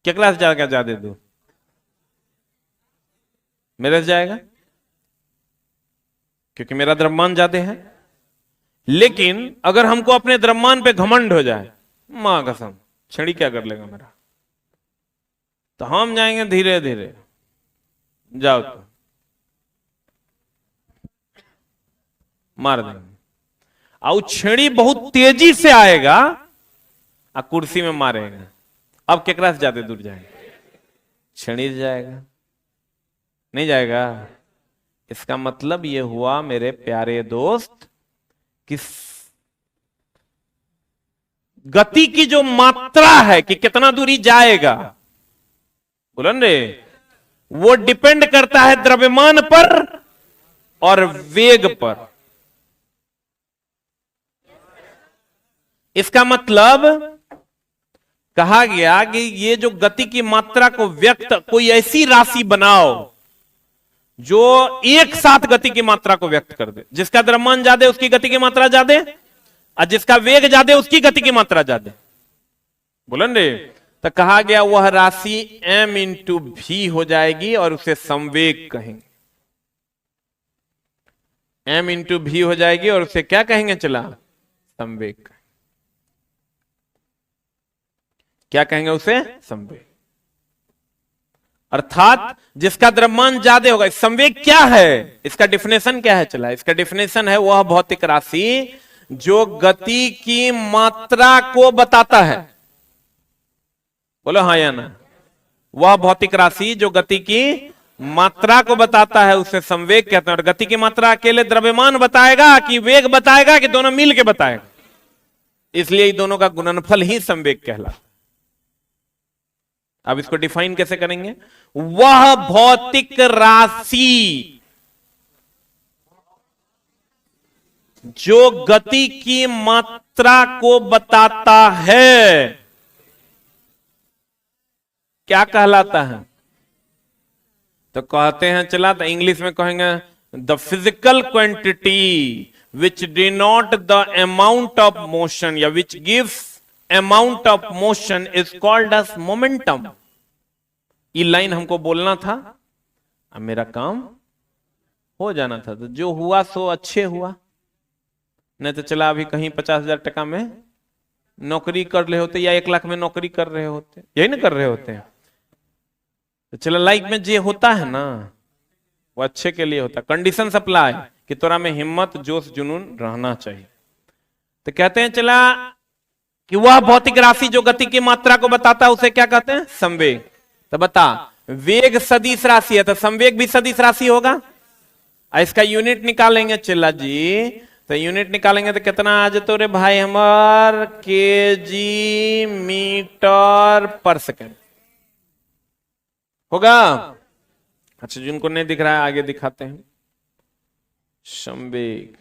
केकरा से जाएगा ज्यादा दूर? मेरे से जाएगा, क्योंकि मेरा द्रव्यमान ज्यादा है। लेकिन अगर हमको अपने द्रव्यमान पे घमंड हो जाए, मां कसम छेड़ी क्या कर लेगा मेरा, तो हम जाएंगे धीरे धीरे, जाओ तो मार देंगे। और छेड़ी बहुत तेजी से आएगा और कुर्सी में मारेगा। अब केकरा से ज्यादा दूर जाएगा? छेड़ी से जाएगा, नहीं जाएगा। इसका मतलब यह हुआ मेरे प्यारे दोस्त कि गति की जो मात्रा है कि कितना दूरी जाएगा, बोलन रे, वो डिपेंड करता है द्रव्यमान पर और वेग पर। इसका मतलब कहा गया कि ये जो गति की मात्रा को व्यक्त, कोई ऐसी राशि बनाओ जो एक साथ गति की मात्रा को व्यक्त कर दे। जिसका द्रव्यमान ज्यादा उसकी गति की मात्रा ज्यादा, और जिसका वेग ज्यादा उसकी गति की मात्रा ज्यादा। बोलन रे, तो कहा गया वह राशि m इंटू भी हो जाएगी और उसे संवेग कहेंगे। m इंटू भी हो जाएगी और उसे क्या कहेंगे? चला संवेग। क्या कहेंगे उसे? संवेग। अर्थात जिसका द्रव्यमान ज्यादा होगा। संवेग क्या है? इसका डिफिनेशन क्या है? चला, इसका डिफिनेशन है वह भौतिक राशि जो गति की मात्रा को बताता है। बोलो हाँ या ना। वह भौतिक राशि जो गति की मात्रा को बताता है उसे संवेग कहते हैं। और गति की मात्रा अकेले द्रव्यमान बताएगा कि वेग बताएगा कि दोनों मिल के बताएगा? इसलिए दोनों का गुणनफल ही संवेग कहलाता है। अब इसको डिफाइन कैसे करेंगे? वह भौतिक राशि जो गति की मात्रा को बताता है क्या कहलाता है? तो कहते हैं, चला तो इंग्लिश में कहेंगे the physical quantity which denote the amount of motion या which gives amount of motion is called as momentum. ये लाइन हमको बोलना था, अब मेरा काम हो जाना था। तो जो हुआ सो अच्छे हुआ, नहीं तो चला अभी कहीं 50,000 टका में नौकरी कर रहे होते या 1 लाख में नौकरी कर रहे होते, यही ना कर रहे होते हैं। तो चला लाइफ में जो होता है ना वो अच्छे के लिए होता है। कंडीशन अप्लाई कि तोरा में हिम्मत जोश जुनून रहना चाहिए। तो कहते हैं चला कि वह भौतिक राशि जो गति की मात्रा को बताता है उसे क्या कहते हैं? संवेग। तो बता, वेग सदिश राशि है तो संवेग भी सदिश राशि होगा। इसका यूनिट निकालेंगे चिल्ला जी, तो यूनिट निकालेंगे तो कितना आ जाते रे भाई हमार? केजी मीटर पर सेकंड होगा। अच्छा, जिनको नहीं दिख रहा है आगे दिखाते हैं। संवेग,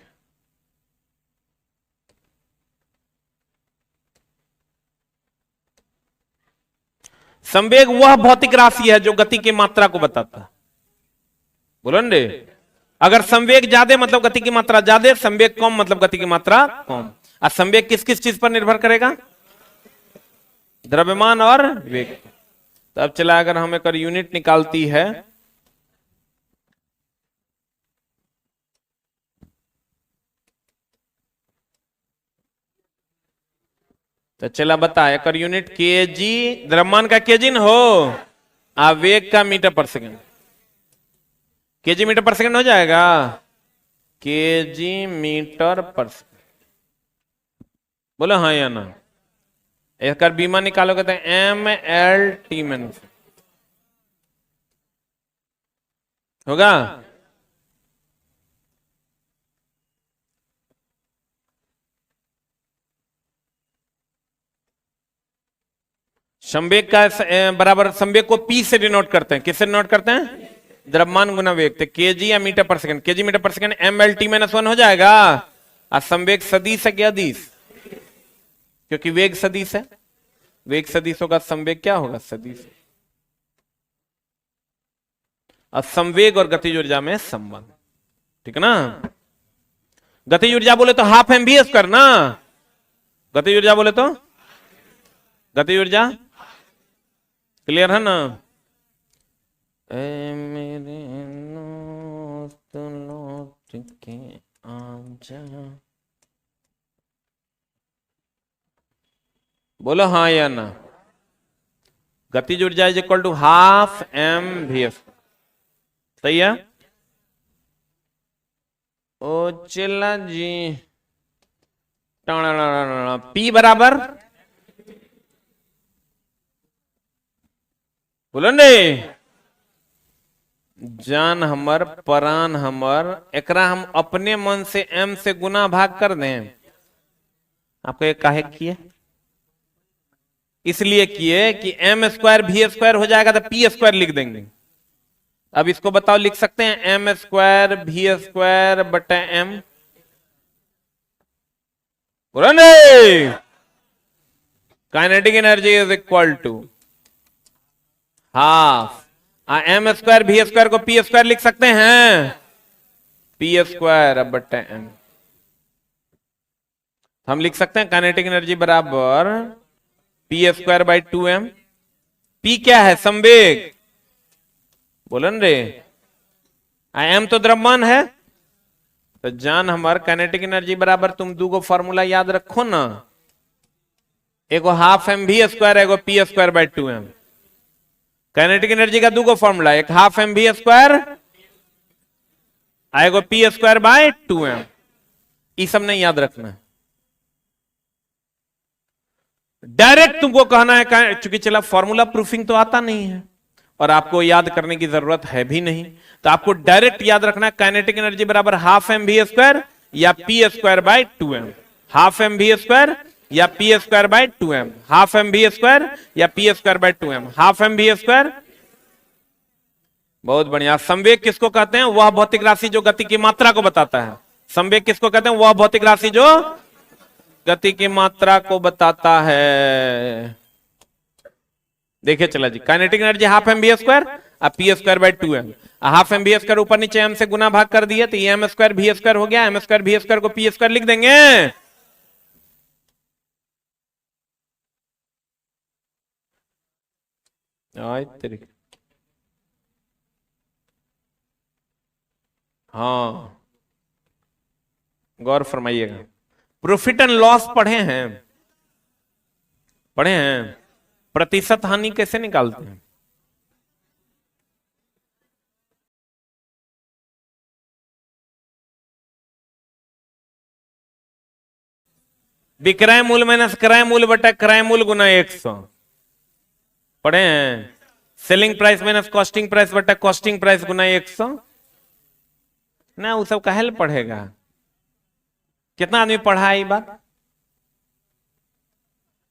संवेग वह भौतिक राशि है जो गति की मात्रा को बताता है। बोलो रे, अगर संवेग ज्यादा मतलब गति की मात्रा ज्यादा, संवेग कम मतलब गति की मात्रा कम। और संवेग किस किस चीज पर निर्भर करेगा? द्रव्यमान और वेग। तो अब चला, अगर हम एक यूनिट निकालती है तो चला बता, एक यूनिट केजी, द्रव्यमान का केजी न हो, वेग का मीटर पर सेकंड। केजी मीटर पर सेकंड हो जाएगा, केजी मीटर पर सेकंड। बोलो हाँ या ना? एक बीमा निकालो, कहते हैं एम एल टी में होगा। संवेग का बराबर, संवेग को पी से डिनोट करते हैं। किससे डिनोट करते हैं? द्रव्यमान गुना वेग। तो केजी या मीटर पर सेकंड, केजी मीटर पर सेकंड एम एल टी -1 हो जाएगा। और संवेग सदिश है क्या अदिश? क्योंकि वेग सदिश है, वेग सदिश होगा, संवेग क्या होगा? सदिश। और संवेग और गतिज ऊर्जा में संबंध, ठीक है ना? गतिज ऊर्जा बोले तो हाफ एम वी स्क्वायर ना, गतिज ऊर्जा बोले तो, गतिज ऊर्जा क्लियर है ना? मेरे लौट के आजा, बोलो हाँ या ना? गतिज ऊर्जा is equal to half M V F, सही है? ओ चिल्ला जी, पी बराबर, बोलो ने, जान हमर परान हमर, एकरा हम अपने मन से एम से गुना भाग कर दें। आपको एक काहे किए? इसलिए किए कि एम स्क्वायर भी स्क्वायर हो जाएगा तो पी स्क्वायर लिख देंगे। अब इसको बताओ, लिख सकते हैं एम स्क्वायर भी स्क्वायर बटा एम? बोलो नहीं, kinetic energy is equal to half M square V square को पी स्क्वायर लिख सकते हैं, पी स्क्वायर बटा एम। हम लिख सकते हैं काइनेटिक एनर्जी बराबर P square by 2m। P क्या है? संवेग, बोलन रे, एम तो द्रव्यमान है। तो जान हमार काइनेटिक एनर्जी बराबर, तुम दो फॉर्मूला याद रखो ना, एगो हाफ एम वी स्क्वायर, एगो P square by 2m। Kinetic energy का दो फॉर्मूला, एक हाफ एम वी स्क्वायर, एगो पी स्क्वायर बाई 2m। ये सब नहीं याद रखना है, डायरेक्ट तुमको कहना है। चूंकि चला फॉर्मूला प्रूफिंग तो आता नहीं है और आपको याद करने की जरूरत है भी नहीं, तो आपको डायरेक्ट याद रखना है काइनेटिक एनर्जी बराबर हाफ एम वी स्क्वायर या P square by 2m। Half M V square या P square by 2m, half M V square या P square by 2m, half M V square. बहुत बढ़िया। संवेग किसको कहते हैं? वह भौतिक राशि जो गति की मात्रा को बताता है। संवेग किसको कहते हैं? वह भौतिक राशि जो गति की मात्रा को बताता है। देखिए चला जी, kinetic energy half M V square और P square by 2m। Half M V square ऊपर नीचे m से गुना भाग कर दिया तो ये एम स्क्वायर वी स्क्वायर हो गया, एम स्क्वायर वी स्क्वायर को पी स्क्वायर लिख देंगे। हाँ, गौर फरमाइएगा। प्रॉफिट एंड लॉस पढ़े हैं? पढ़े हैं? प्रतिशत हानि कैसे निकालते हैं? विक्रय मूल्य माइनस क्रय मूल्य बटा क्रय मूल्य गुना 100 पढ़े हैं। Selling price minus costing price बटा कॉस्टिंग प्राइस गुना 100 ना, वो सब काहे पढ़ेगा। कितना आदमी पढ़ा है ये बात?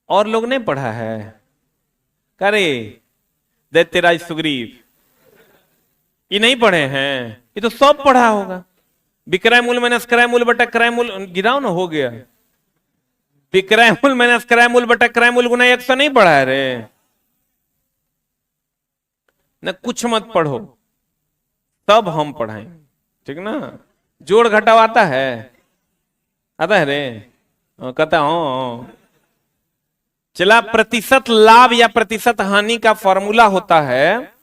और लोग नहीं पढ़ा है? करे दैत्यराज सुग्रीव ये नहीं पढ़े हैं? ये तो सब पढ़ा होगा। विक्रय मूल्य माइनस क्रय मूल्य बटा क्रय मूल्य, गिराओ ना, हो गया। विक्रय मूल्य माइनस क्रय मूल्य बटा क्रय मूल्य गुना 100 नहीं पढ़ा है रे? न कुछ मत पढ़ो, तब हम पढ़ाएं, ठीक ना। जोड़ घटाव आता है? आता है रे? कहता हूं। चला, प्रतिशत लाभ या प्रतिशत हानि का फॉर्मूला होता है,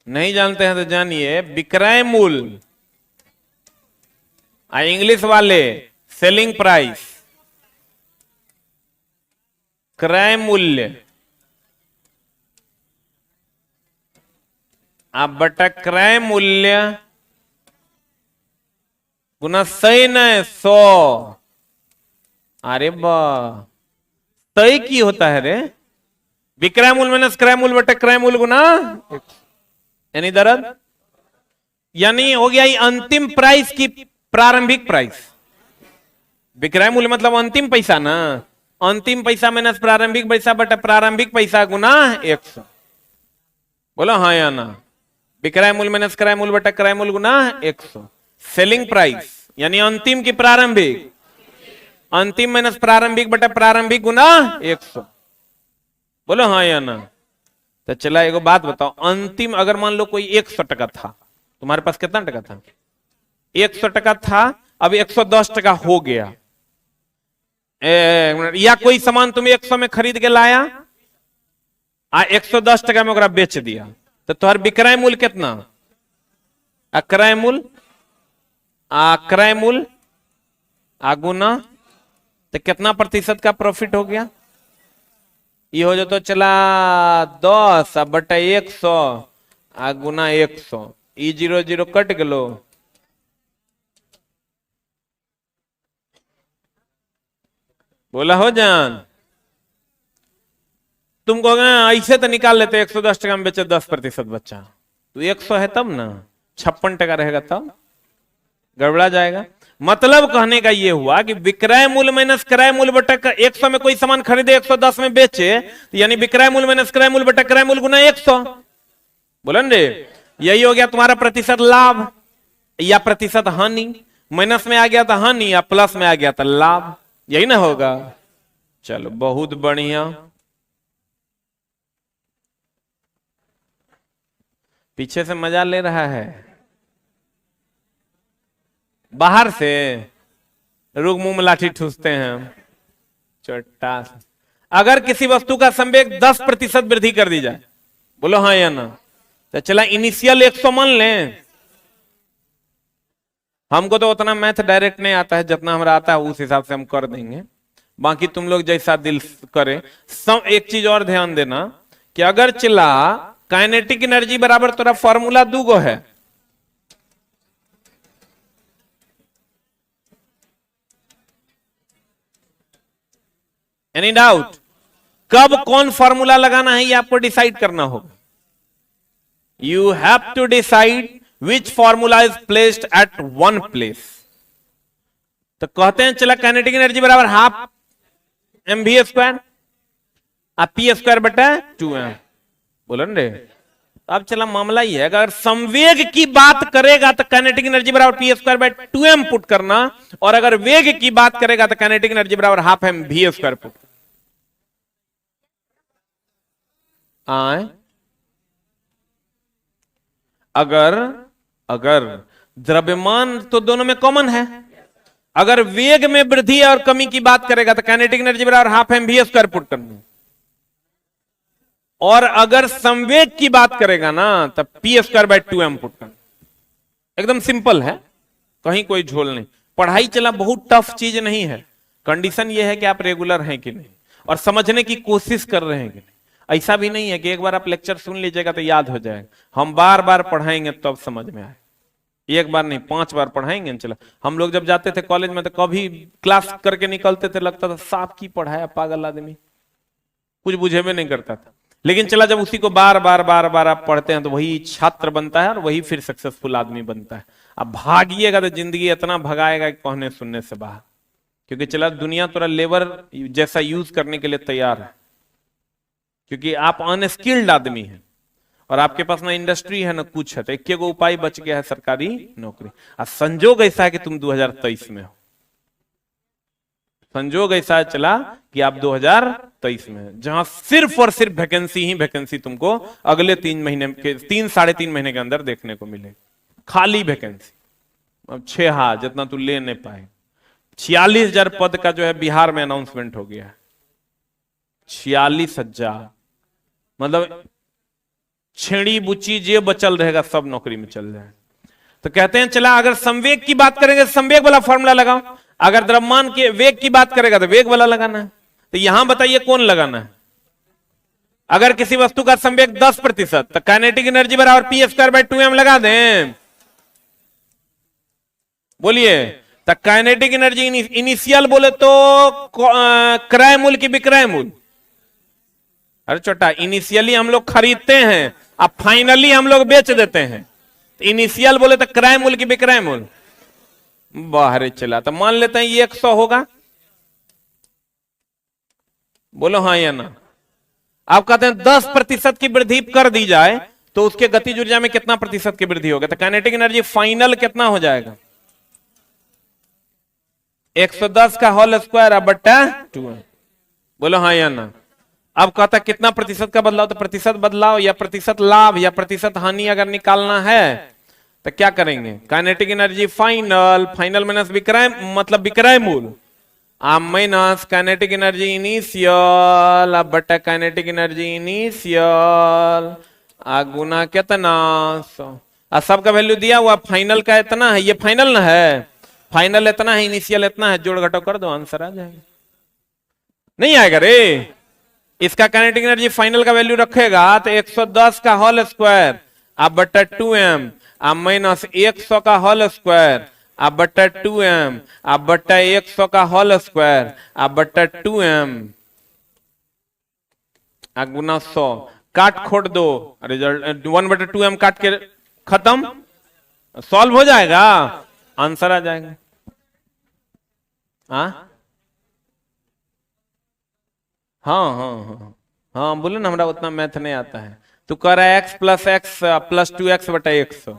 नहीं जानते हैं तो जानिए। विक्रय मूल्य, इंग्लिश वाले सेलिंग प्राइस, क्रय मूल्य आप बटा क्रय मूल्य गुना 100। अरे बा, तय की होता है रे? विक्रय मूल्य माइनस क्रय मूल्य बटा क्रय मूल्य गुना, यानी दर्द, यानी हो गया ये अंतिम प्राइस की प्रारंभिक प्राइस। विक्रय मूल्य मतलब अंतिम पैसा ना, अंतिम पैसा माइनस प्रारंभिक पैसा बटा प्रारंभिक पैसा गुना 100। बोलो हाँ या ना? विक्रय मूल्य माइनस क्रय मूल्य बटा क्रय मूल्य गुना 100। सेलिंग प्राइस यानी अंतिम की प्रारंभिक, अंतिम माइनस प्रारंभिक बटा प्रारंभिक गुना 100। बोलो हाँ या ना? तो चला एक बात बताओ, अंतिम अगर मान लो कोई 100 टका था, तुम्हारे पास कितना टका था? 100 टका था, अब 110 टका हो गया। या कोई सामान तुम 100 में खरीद के लाया, 110 टका में ओकरा बेच दिया, तो तुम्हारा विक्रय मूल्य कितना? अक्रय मूल्य, अक्रय मूल्य आगुना, तो कितना प्रतिशत का प्रॉफिट हो गया? ये हो जाता, चला 10 बटा 100 गुना 100, ई 0 0 कट गलो। बोला हो जान? तुम कहोगे ऐसे तो निकाल लेते 110 टका में बेचे 10% बच्चा, तो 100 है तब ना, 56 टका रहेगा तब गड़बड़ा जाएगा। मतलब कहने का ये हुआ कि विक्रय मूल्य माइनस क्रय मूल्य बटा 100 में कोई सामान खरीदे 110 में बेचे, तो यानी विक्रय मूल्य माइनस क्रय मूल्य बटा क्रय मूल्य गुना 100। बोलन रे, यही हो गया तुम्हारा प्रतिशत लाभ या प्रतिशत हानि। माइनस में आ गया था हानि या प्लस में आ गया था लाभ, यही ना होगा। चलो बहुत बढ़िया। पीछे से मजा ले रहा है, बाहर से रुक मुंह में लाठी ठूसते हैं चट्टा। अगर किसी वस्तु का संवेग 10% वृद्धि कर दी जाए, बोलो हाँ या ना? तो चला इनिशियल 100 मान लें। हमको तो उतना मैथ डायरेक्ट नहीं आता है, जितना हमरा आता है उस हिसाब से हम कर देंगे, बाकी तुम लोग जैसा दिल करे। एक चीज और ध्यान देना कि अगर चला काइनेटिक एनर्जी बराबर तोरा फॉर्मूला 2 गो है, एनी डाउट? कब कौन फॉर्मूला लगाना है ये आपको डिसाइड करना होगा। You have to decide which formula is placed at one place. तो कहते हैं चला काइनेटिक एनर्जी बराबर half mv square P square बटा 2m। बोलो रे, अब चला मामला ये है, अगर संवेग की बात करेगा तो काइनेटिक एनर्जी बराबर P square by 2m put करना, और अगर वेग की बात करेगा तो काइनेटिक एनर्जी बराबर हाफ mv स्क्वायर पुट। अगर द्रव्यमान तो दोनों में कॉमन है, अगर वेग में वृद्धि और कमी की बात करेगा तो काइनेटिक एनर्जी बराबर हाफ mv स्क्वायर पुट करना, और अगर संवेग की बात करेगा ना तो P square by 2m put करना। एकदम सिंपल है, कहीं कोई झोल नहीं। पढ़ाई चला बहुत टफ चीज नहीं है, कंडीशन यह है कि आप रेगुलर हैं कि नहीं और समझने की कोशिश कर रहे हैं कि नहीं। ऐसा भी नहीं है कि एक बार आप लेक्चर सुन लीजिएगा तो याद हो जाएगा, हम बार बार पढ़ाएंगे तब समझ में आए। एक बार नहीं 5 बार पढ़ाएंगे चला। हम लोग जब जाते थे कॉलेज में तो कभी क्लास करके निकलते थे, लगता था साहब की पढ़ाया पागल आदमी, कुछ बुझे में नहीं करता था। लेकिन चला जब उसी को बार बार बार बार आप पढ़ते हैं तो वही छात्र बनता है और वही फिर सक्सेसफुल आदमी बनता है। अब भागिएगा तो जिंदगी इतना भगाएगा कि कहने सुनने से बाहर, क्योंकि चला दुनिया थोड़ा लेबर जैसा यूज करने के लिए तैयार है, क्योंकि आप अनस्किल्ड आदमी हैं और आपके पास ना इंडस्ट्री है ना कुछ है, तो एक गो उपाय बच गया है, सरकारी नौकरी। और संजोग ऐसा है कि तुम 2023 में हो, संजोग ऐसा चला कि आप 2023 में हैं, जहां सिर्फ और सिर्फ वैकेंसी ही वैकेंसी तुमको अगले 3 महीने के 3-3.5 महीने के अंदर देखने को मिले, खाली वैकेंसी। अब 6 जितना तू ले नहीं पाए। 46,000 पद का जो है बिहार में अनाउंसमेंट हो गया है। 46,000 मतलब छेड़ी बुच्ची जे बचल रहेगा सब नौकरी में चल जाए। तो कहते हैं चला अगर संवेग की बात करेंगे संवेग वाला फॉर्मूला लगाओ, अगर द्रव्यमान के वेग की बात करेगा तो वेग वाला लगाना है। तो यहां बताइए कौन लगाना है। अगर किसी वस्तु का संवेग 10% तो काइनेटिक एनर्जी बराबर p²/2m लगा दें। बोलिए, तो काइनेटिक एनर्जी इनिशियल बोले तो क्रय मूल्य की विक्रय मूल्य। अरे छोटा, इनिशियली हम लोग खरीदते हैं, अब फाइनली हम लोग बेच देते हैं। तो इनिशियल बोले तो क्रय मूल्य की विक्रय मूल्य। बाहर चला तो मान लेते हैं ये 100 होगा। बोलो हाँ या ना। आप कहते हैं 10% की वृद्धि कर दी जाए तो उसके गतिज ऊर्जा में कितना प्रतिशत की वृद्धि होगा। तो काइनेटिक एनर्जी फाइनल कितना हो जाएगा, 110 का होल स्क्वायर बट्टा 2। बोलो हाँ या ना। अब कहता कितना प्रतिशत का बदलाव, तो प्रतिशत बदलाव या प्रतिशत लाभ या प्रतिशत हानि अगर निकालना है तो क्या करेंगे। Kinetic energy final, final minus विक्रय मतलब विक्रय मूल्य, माइनस काइनेटिक एनर्जी इनिशियल अब बटा काइनेटिक एनर्जी इनिशियल गुना कितना 100। सबका वैल्यू दिया हुआ, फाइनल का इतना है, ये फाइनल ना है, फाइनल इतना है, इनिशियल इतना है, जोड़ घटाव कर दो आंसर आ जाएगा। नहीं आएगा रे। इसका काइनेटिक एनर्जी फाइनल का वैल्यू रखेगा तो 110 का होल स्क्वायर अब बट्टा 2m अब माइनस 100 का होल स्क्वायर अब बट्टा 2m अब बट्टा 100 का होल स्क्वायर अब बट्टा 2m गुना 100 काट खोट दो, रिजल्ट 1/2m काट के खत्म, सॉल्व हो जाएगा, आंसर आ जाएगा। हाँ बोलो ना, हमरा उतना मैथ नहीं आता है। तू कह रहा है x + x + 2x / 100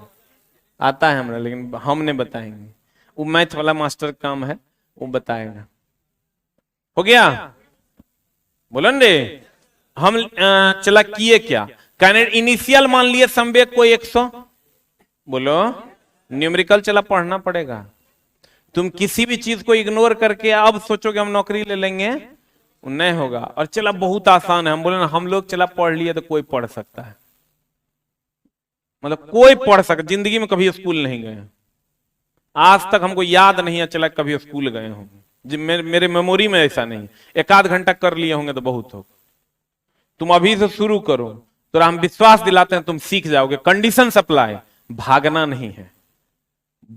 आता है हमरा, लेकिन हम नहीं बताएंगे, वो मैथ वाला मास्टर काम है, वो बताएगा। हो गया, बोलो रे। हम चला किए क्या, काइनेटिक इनिशियल मान लिए संवेग को 100। बोलो, न्यूमेरिकल चला पढ़ना पड़ेगा। तुम किसी भी चीज को इग्नोर करके अब सोचोगे हम नौकरी ले लेंगे, नहीं होगा। और चला बहुत आसान है, हम बोले ना हम लोग चला पढ़ लिए तो कोई पढ़ सकता है, मतलब कोई पढ़ सकता। जिंदगी में कभी स्कूल नहीं गए, आज तक हमको याद नहीं है चला कभी स्कूल गए होंगे, मेरे मेमोरी में ऐसा नहीं। 1-8 घंटा कर लिए होंगे तो बहुत हो। तुम अभी से शुरू करो तो हम विश्वास दिलाते हैं तुम सीख जाओगे। कंडीशन अप्लाई, भागना नहीं है,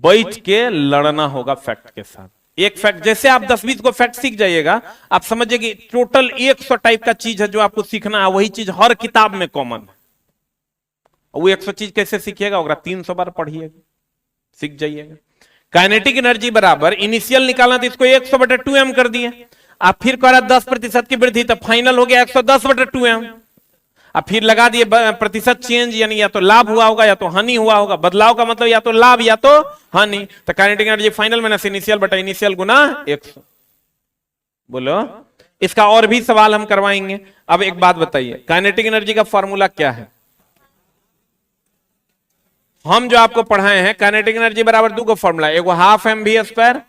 बैठ के लड़ना होगा फैक्ट के साथ। एक फैक्ट, जैसे आप 10-20 को फैक्ट सीख जाइएगा, आप समझिए कि टोटल 100 टाइप का चीज है जो आपको सीखना है, वही चीज हर किताब में कॉमन है। वो 100 चीज कैसे सीखिएगा, होगा 300 बार पढ़िएगा, सीख जाइएगा। काइनेटिक एनर्जी बराबर इनिशियल निकालना तो इसको 100/2m कर दिए, आप फिर कह रहा 10% की वृद्धि, तो फाइनल हो गया 110/2m। अब फिर लगा दिए प्रतिशत चेंज, यानी या तो लाभ हुआ होगा या तो हानि हुआ होगा। बदलाव का मतलब या तो लाभ या तो हानि। तो kinetic energy final minus initial बटा इनिशियल गुना 100। बोलो, इसका और भी सवाल हम करवाएंगे। अब एक बात बताइए, काइनेटिक एनर्जी का फॉर्मूला क्या है। हम जो आपको पढ़ाए हैं काइनेटिक एनर्जी बराबर 2 को फॉर्मूला, एगो ½ mv²,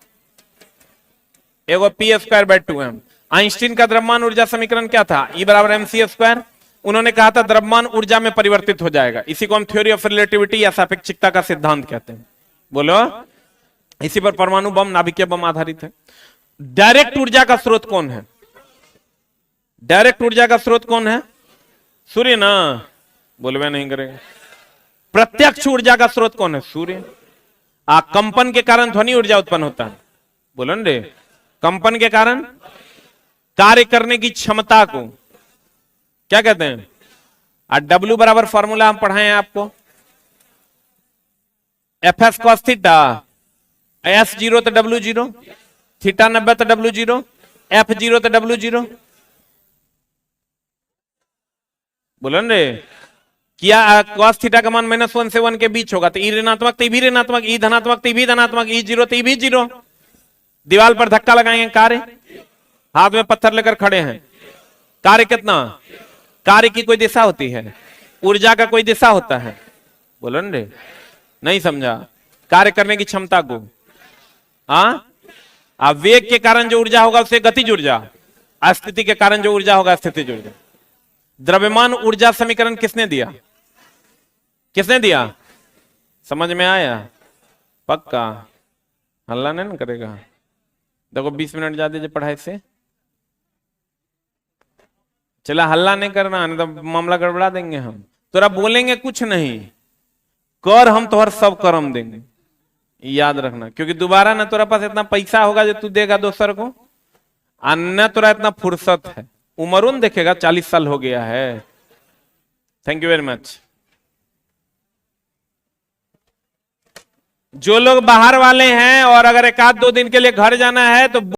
एगो p²/2m। आइंस्टीन का द्रव्यमान ऊर्जा समीकरण क्या था, E बराबर mc²। उन्होंने कहा था द्रव्यमान ऊर्जा में परिवर्तित हो जाएगा, इसी को हम थ्योरी ऑफ रिलेटिविटी या सापेक्षिकता का सिद्धांत कहते हैं। बोलो, इसी पर परमाणु बम, नाभिकीय बम आधारित है। डायरेक्ट ऊर्जा का स्रोत कौन है, डायरेक्ट ऊर्जा का स्रोत कौन है, सूर्य ना। बोलवे नहीं करेगा। प्रत्यक्ष ऊर्जा का स्रोत कौन है, सूर्य। कंपन के कारण ध्वनि ऊर्जा उत्पन्न होता है। बोलो ना रे, कंपन के कारण कार्य करने की क्षमता को क्या कहते हैं? और W बराबर फॉर्मूला हम पढ़ाए हैं आपको, F S cos theta, S 0 तो W 0, थीटा 90 तो W 0, एफ 0 तो W 0। बोलो ना रे, क्या cos थीटा का मान -1 से 1 के बीच होगा तो ई ऋणात्मक तो ई भी ऋणात्मक, ई धनात्मक तो ई भी धनात्मक, ई 0 तो ई भी 0। दीवार पर धक्का लगाएंगे, कार्य, हाथ में पत्थर लेकर खड़े हैं, कार्य कितना? कार्य की कोई दिशा होती है, ऊर्जा का कोई दिशा होता है। बोलो ना रे, नहीं समझा? कार्य करने की क्षमता को, वेग के कारण जो ऊर्जा होगा उसे गतिज ऊर्जा, अस्थिति के कारण जो ऊर्जा होगा स्थितिज ऊर्जा। द्रव्यमान ऊर्जा समीकरण किसने दिया? किसने दिया? समझ में आया? पक्का हल्ला नहीं ना करेगा? देखो 20 मिनट ज्यादा जो पढ़ाई से चला, हल्ला नहीं करना, नहीं तो मामला गड़बड़ा देंगे हम। तोरा बोलेंगे कुछ नहीं, कर हम तोहर सब कर्म देंगे, याद रखना। क्योंकि दोबारा ना तोरा पास इतना पैसा होगा जो तू देगा दोसर को, और न तोरा इतना फुर्सत है। उमरून देखेगा 40 साल हो गया है। Thank you very much. जो लोग बाहर वाले हैं और अगर 1 आध 2 दिन के लिए घर जाना है तो